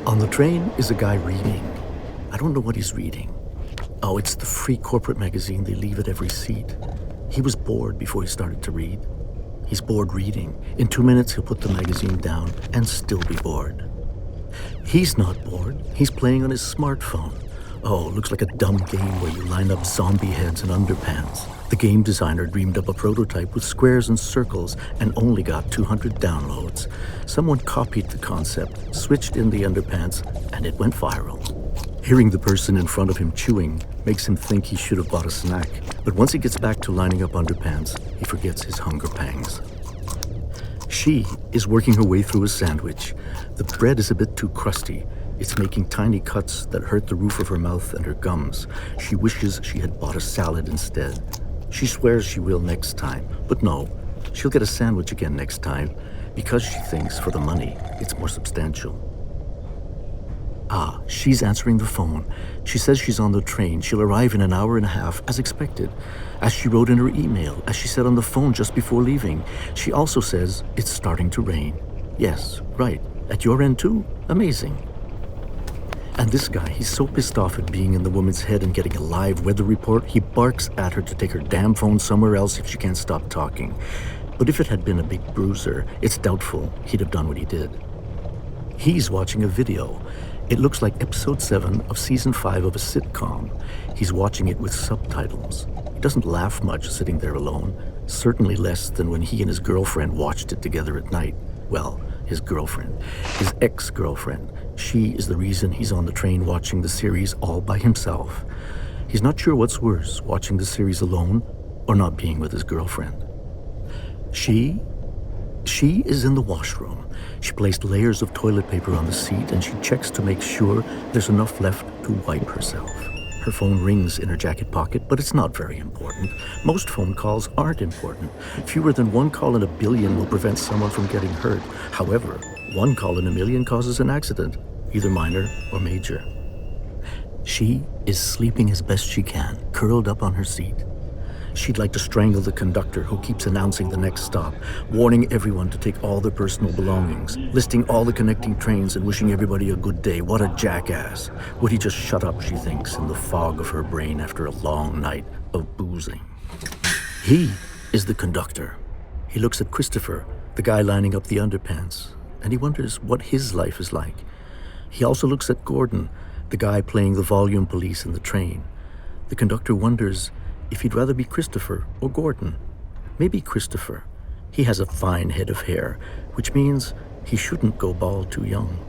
On the train is a guy reading. I don't know what he's reading. Oh, it's the free corporate magazine they leave at every seat. He was bored before he started to read. He's bored reading. In 2 minutes, he'll put the magazine down and still be bored. He's not bored. He's playing on his smartphone. Oh, looks like a dumb game where you line up zombie heads and underpants. The game designer dreamed up a prototype with squares and circles and only got 200 downloads. Someone copied the concept, switched in the underpants, and it went viral. Hearing the person in front of him chewing makes him think he should have bought a snack. But once he gets back to lining up underpants, he forgets his hunger pangs. She is working her way through a sandwich. The bread is a bit too crusty. It's making tiny cuts that hurt the roof of her mouth and her gums. She wishes she had bought a salad instead. She swears she will next time, but no, she'll get a sandwich again next time because she thinks for the money it's more substantial. Ah, she's answering the phone. She says she's on the train. She'll arrive in an hour and a half, as expected, as she wrote in her email, as she said on the phone just before leaving. She also says it's starting to rain. Yes, right. At your end too? Amazing. And this guy, he's so pissed off at being in the woman's head and getting a live weather report, he barks at her to take her damn phone somewhere else if she can't stop talking. But if it had been a big bruiser, it's doubtful he'd have done what he did. He's watching a video. It looks like episode 7 of season 5 of a sitcom. He's watching it with subtitles. He doesn't laugh much sitting there alone, certainly less than when he and his girlfriend watched it together at night. Well, his girlfriend, his ex-girlfriend. She is the reason he's on the train watching the series all by himself. He's not sure what's worse, watching the series alone or not being with his girlfriend. She is in the washroom. She placed layers of toilet paper on the seat and she checks to make sure there's enough left to wipe herself. Her phone rings in her jacket pocket, but it's not very important. Most phone calls aren't important. Fewer than one call in a billion will prevent someone from getting hurt. However, one call in a million causes an accident, either minor or major. She is sleeping as best she can, curled up on her seat. She'd like to strangle the conductor who keeps announcing the next stop, warning everyone to take all their personal belongings, listing all the connecting trains and wishing everybody a good day. What a jackass. Would he just shut up, she thinks, in the fog of her brain after a long night of boozing. He is the conductor. He looks at Christopher, the guy lining up the underpants, and he wonders what his life is like. He also looks at Gordon, the guy playing the volume police in the train. The conductor wonders if he'd rather be Christopher or Gordon. Maybe Christopher. He has a fine head of hair, which means he shouldn't go bald too young.